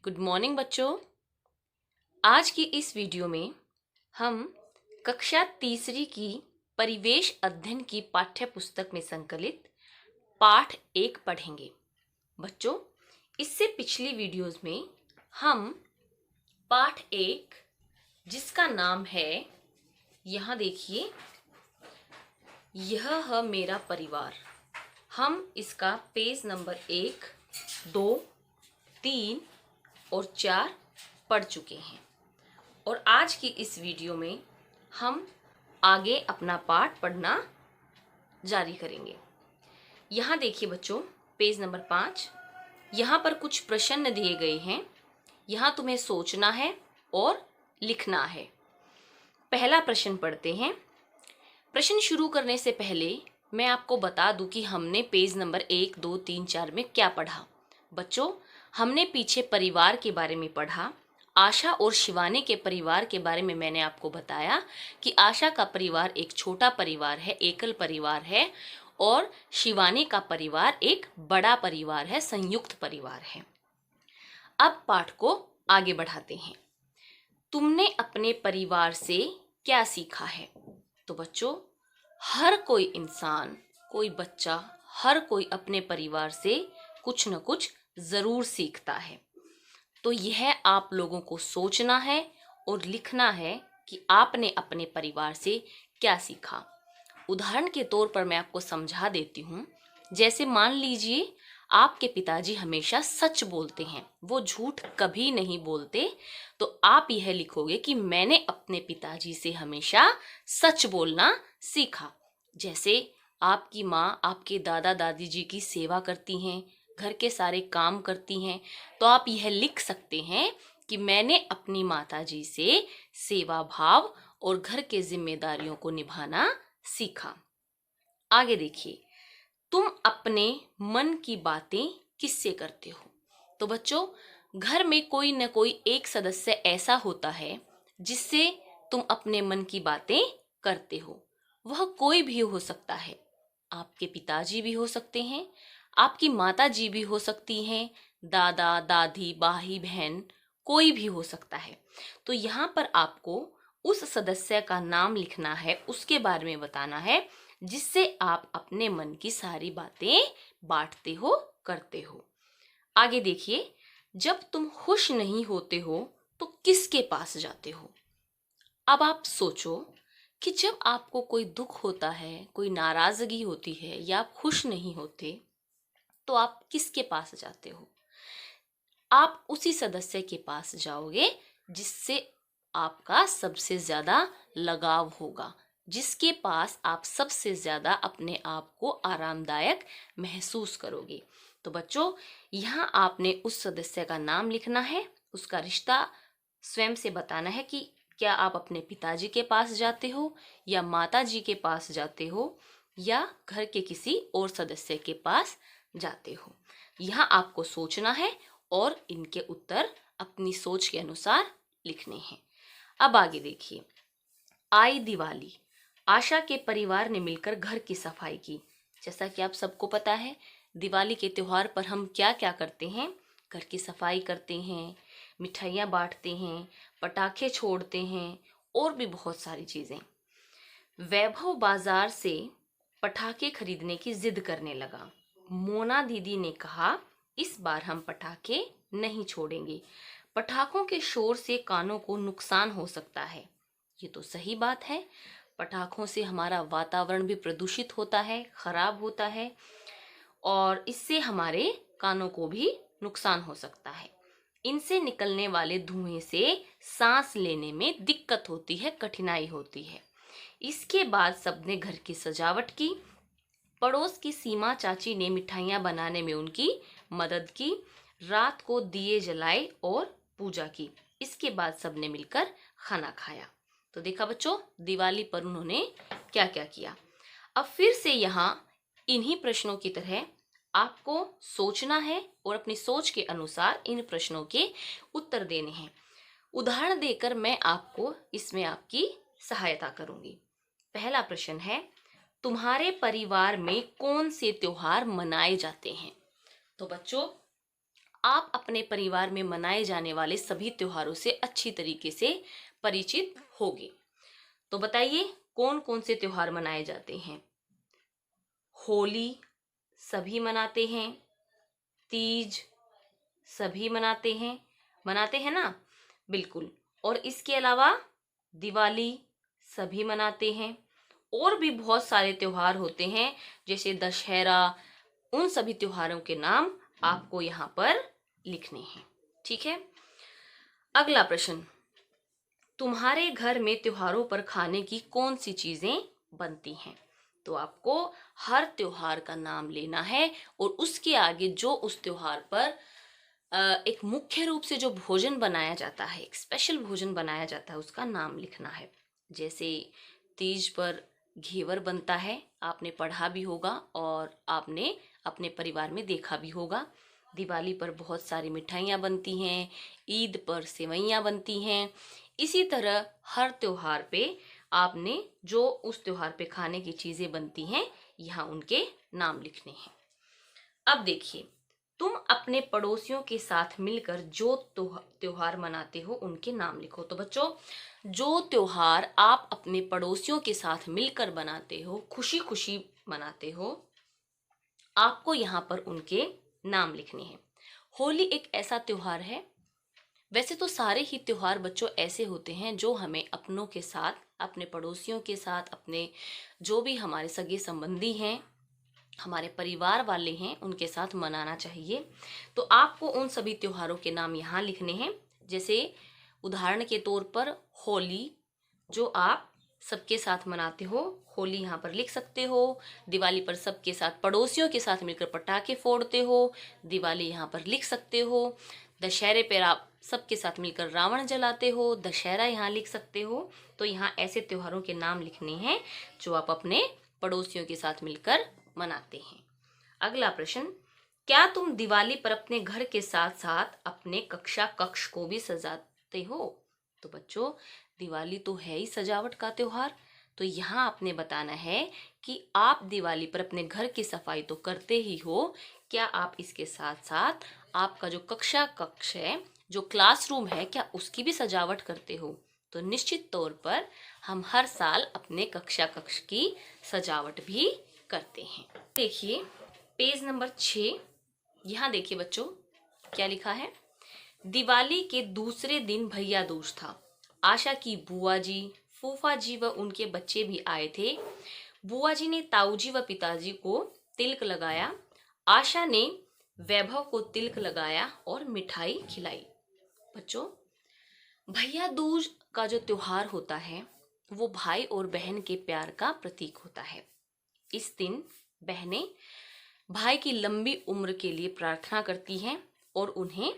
Good morning बच्चों। आज की इस वीडियो में हम कक्षा तीसरी की परिवेश अध्ययन की पाठ्य पुस्तक में संकलित पाठ 1 पढ़ेंगे। बच्चों, इससे पिछली वीडियोस में हम पाठ 1 जिसका नाम है, यहाँ देखिए, यह है मेरा परिवार, हम इसका पेज नंबर 1, 2, 3 और 4 पढ़ चुके हैं। और आज की इस वीडियो में हम आगे अपना पाठ पढ़ना जारी करेंगे। यहाँ देखिए बच्चों, पेज नंबर 5, यहाँ पर कुछ प्रश्न दिए गए हैं। यहाँ तुम्हें सोचना है और लिखना है। पहला प्रश्न पढ़ते हैं। प्रश्न शुरू करने से पहले मैं आपको बता दूं कि हमने पेज नंबर 1, 2, 3, 4 में क्या पढ़ा। बच्चों, हमने पीछे परिवार के बारे में पढ़ा। आशा और शिवानी के परिवार के बारे में मैंने आपको बताया कि आशा का परिवार एक छोटा परिवार है, एकल परिवार है, और शिवानी का परिवार एक बड़ा परिवार है, संयुक्त परिवार है। अब पाठ को आगे बढ़ाते हैं। तुमने अपने परिवार से क्या सीखा है? तो बच्चों, हर कोई इंसान, कोई बच्चा, हर कोई अपने परिवार से कुछ न कुछ जरूर सीखता है। तो यह आप लोगों को सोचना है और लिखना है कि आपने अपने परिवार से क्या सीखा। उदाहरण के तौर पर मैं आपको समझा देती हूँ। जैसे मान लीजिए आपके पिताजी हमेशा सच बोलते हैं, वो झूठ कभी नहीं बोलते, तो आप यह लिखोगे कि मैंने अपने पिताजी से हमेशा सच बोलना सीखा। जैसे आपकी माँ आपके दादा दादी जी की सेवा करती हैं, घर के सारे काम करती हैं, तो आप यह लिख सकते हैं कि मैंने अपनी माताजी से सेवा भाव और घर के जिम्मेदारियों को निभाना सीखा। आगे देखिए, तुम अपने मन की बातें किससे करते हो? तो बच्चों, घर में कोई न कोई एक सदस्य ऐसा होता है जिससे तुम अपने मन की बातें करते हो। वह कोई भी हो सकता है। आपके पिताजी भी हो सकते हैं, आपकी माता जी भी हो सकती हैं, दादा दादी, भाई बहन, कोई भी हो सकता है। तो यहाँ पर आपको उस सदस्य का नाम लिखना है, उसके बारे में बताना है जिससे आप अपने मन की सारी बातें बांटते हो, करते हो। आगे देखिए, जब तुम खुश नहीं होते हो तो किसके पास जाते हो? अब आप सोचो कि जब आपको कोई दुख होता है, कोई नाराजगी होती है या आप खुश नहीं होते, तो आप किसके पास जाते हो? आप उसी सदस्य के पास जाओगे जिससे आपका सबसे ज्यादा लगाव होगा, जिसके पास आप सबसे ज्यादा अपने आप को आरामदायक महसूस करोगे। तो बच्चों, यहाँ आपने उस सदस्य का नाम लिखना है, उसका रिश्ता स्वयं से बताना है कि क्या आप अपने पिताजी के पास जाते हो या माता जी के पास जाते हो या घर के किसी और सदस्य के पास जाते हो। यहाँ आपको सोचना है और इनके उत्तर अपनी सोच के अनुसार लिखने हैं। अब आगे देखिए, आई दिवाली, आशा के परिवार ने मिलकर घर की सफाई की। जैसा कि आप सबको पता है, दिवाली के त्योहार पर हम क्या क्या करते हैं? घर की सफाई करते हैं, मिठाइयाँ बांटते हैं, पटाखे छोड़ते हैं और भी बहुत सारी चीज़ें। वैभव बाजार से पटाखे खरीदने की जिद करने लगा। मोना दीदी ने कहा, इस बार हम पटाखे नहीं छोड़ेंगे, पटाखों के शोर से कानों को नुकसान हो सकता है। ये तो सही बात है, पटाखों से हमारा वातावरण भी प्रदूषित होता है, खराब होता है, और इससे हमारे कानों को भी नुकसान हो सकता है। इनसे निकलने वाले धुएं से सांस लेने में दिक्कत होती है, कठिनाई होती है। इसके बाद सबने घर की सजावट की। पड़ोस की सीमा चाची ने मिठाइयाँ बनाने में उनकी मदद की। रात को दिए जलाए और पूजा की। इसके बाद सबने मिलकर खाना खाया। तो देखा बच्चों, दिवाली पर उन्होंने क्या क्या किया। अब फिर से यहाँ इन्हीं प्रश्नों की तरह आपको सोचना है और अपनी सोच के अनुसार इन प्रश्नों के उत्तर देने हैं। उदाहरण देकर मैं आपको इसमें आपकी सहायता करूंगी। पहला प्रश्न है, तुम्हारे परिवार में कौन से त्योहार मनाए जाते हैं? तो बच्चों, आप अपने परिवार में मनाए जाने वाले सभी त्योहारों से अच्छी तरीके से परिचित होगे। तो बताइए कौन कौन से त्योहार मनाए जाते हैं? होली सभी मनाते हैं, तीज सभी मनाते हैं ना? बिल्कुल। और इसके अलावा दिवाली सभी मनाते हैं। और भी बहुत सारे त्योहार होते हैं जैसे दशहरा, उन सभी त्योहारों के नाम आपको यहाँ पर लिखने हैं। ठीक है, अगला प्रश्न, तुम्हारे घर में त्योहारों पर खाने की कौन सी चीजें बनती हैं? तो आपको हर त्योहार का नाम लेना है और उसके आगे जो उस त्योहार पर एक मुख्य रूप से जो भोजन बनाया जाता है, एक स्पेशल भोजन बनाया जाता है, उसका नाम लिखना है। जैसे तीज पर घेवर बनता है, आपने पढ़ा भी होगा और आपने अपने परिवार में देखा भी होगा। दिवाली पर बहुत सारी मिठाइयाँ बनती हैं, ईद पर सेवइयाँ बनती हैं। इसी तरह हर त्योहार पे आपने जो उस त्योहार पे खाने की चीज़ें बनती हैं, यहाँ उनके नाम लिखने हैं। अब देखिए, तुम अपने पड़ोसियों के साथ मिलकर जो त्योहार मनाते हो उनके नाम लिखो। तो बच्चों, जो त्योहार आप अपने पड़ोसियों के साथ मिलकर बनाते हो, खुशी खुशी मनाते हो, आपको यहाँ पर उनके नाम लिखने हैं। होली एक ऐसा त्योहार है, वैसे तो सारे ही त्योहार बच्चों ऐसे होते हैं जो हमें अपनों के साथ, अपने पड़ोसियों के साथ, अपने जो भी हमारे सगे संबंधी हैं, हमारे परिवार वाले हैं, उनके साथ मनाना चाहिए। तो आपको उन सभी त्योहारों के नाम यहाँ लिखने हैं। जैसे उदाहरण के तौर पर होली, जो आप सबके साथ मनाते हो, होली यहाँ पर लिख सकते हो। दिवाली पर सबके साथ, पड़ोसियों के साथ मिलकर पटाखे फोड़ते हो, दिवाली यहाँ पर लिख सकते हो। दशहरे पर आप सबके साथ मिलकर रावण जलाते हो, दशहरा यहाँ लिख सकते हो। तो यहाँ ऐसे त्योहारों के नाम लिखने हैं जो आप अपने पड़ोसियों के साथ मिलकर मनाते हैं। अगला प्रश्न, क्या तुम दिवाली पर अपने घर के साथ साथ अपने कक्षा कक्ष को भी सजाते हो? तो बच्चों, दिवाली तो है ही सजावट का त्योहार, तो यहाँ आपने बताना है कि आप दिवाली पर अपने घर की सफाई तो करते ही हो, क्या आप इसके साथ साथ आपका जो कक्षा कक्ष है, जो क्लासरूम है, क्या उसकी भी सजावट करते हो? तो निश्चित तौर पर हम हर साल अपने कक्षा कक्ष की सजावट भी करते हैं। देखिए पेज नंबर 6, यहाँ देखिए बच्चों क्या लिखा है। दिवाली के दूसरे दिन भैया दूज था। आशा की बुआ जी, फूफा जी व उनके बच्चे भी आए थे। बुआ जी ने ताऊ जी व पिताजी को तिलक लगाया। आशा ने वैभव को तिलक लगाया और मिठाई खिलाई। बच्चों, भैया दूज का जो त्योहार होता है वो भाई और बहन के प्यार का प्रतीक होता है। इस दिन बहनें भाई की लंबी उम्र के लिए प्रार्थना करती हैं और उन्हें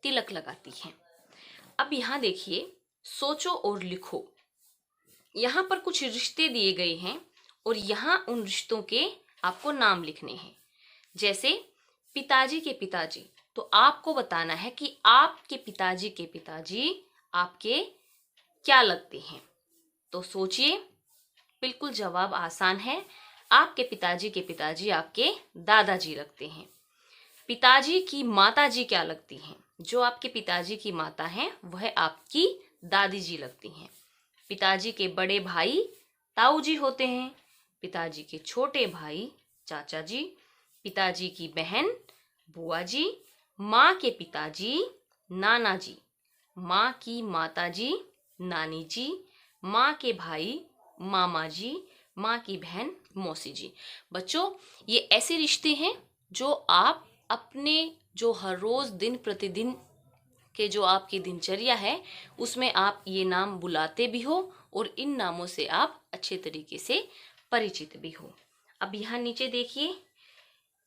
तिलक लगाती हैं। अब यहाँ देखिए, सोचो और लिखो। यहाँ पर कुछ रिश्ते दिए गए हैं और यहाँ उन रिश्तों के आपको नाम लिखने हैं। जैसे पिताजी के पिताजी, तो आपको बताना है कि आपके पिताजी आपके क्या लगते हैं। तो सोचिए, बिल्कुल जवाब आसान है। आपके पिताजी आपके दादाजी लगते हैं। पिताजी की माताजी क्या लगती हैं? जो आपके पिताजी की माता हैं वह आपकी दादी जी लगती हैं। पिताजी के बड़े भाई ताऊ जी होते हैं। पिताजी के छोटे भाई चाचा जी। पिताजी की बहन बुआ जी। माँ के पिताजी नाना जी। माँ की माताजी नानी जी। माँ के भाई मामा जी। माँ की बहन मौसी जी। बच्चों, ये ऐसे रिश्ते हैं जो आप अपने जो हर रोज दिन प्रतिदिन के जो आपकी दिनचर्या है उसमें आप ये नाम बुलाते भी हो और इन नामों से आप अच्छे तरीके से परिचित भी हो। अब यहाँ नीचे देखिए,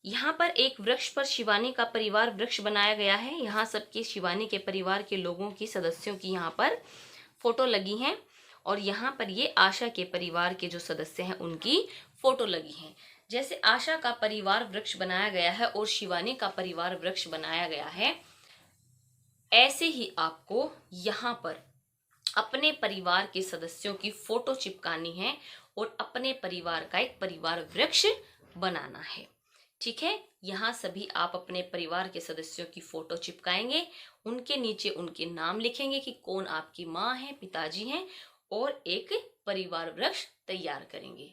यहाँ पर एक वृक्ष पर शिवानी का परिवार वृक्ष बनाया गया है। यहाँ सबके शिवानी के परिवार के लोगों की, सदस्यों की यहाँ पर फोटो लगी हैं और यहाँ पर ये आशा के परिवार के जो सदस्य हैं उनकी फोटो लगी हैं। जैसे आशा का परिवार वृक्ष बनाया गया है और शिवानी का परिवार वृक्ष बनाया गया है, ऐसे ही आपको यहाँ पर अपने परिवार के सदस्यों की फोटो चिपकानी है और अपने परिवार का एक परिवार वृक्ष बनाना है। ठीक है, यहाँ सभी आप अपने परिवार के सदस्यों की फोटो चिपकाएंगे, उनके नीचे उनके नाम लिखेंगे कि कौन आपकी माँ है, पिताजी हैं, और एक परिवार वृक्ष तैयार करेंगे।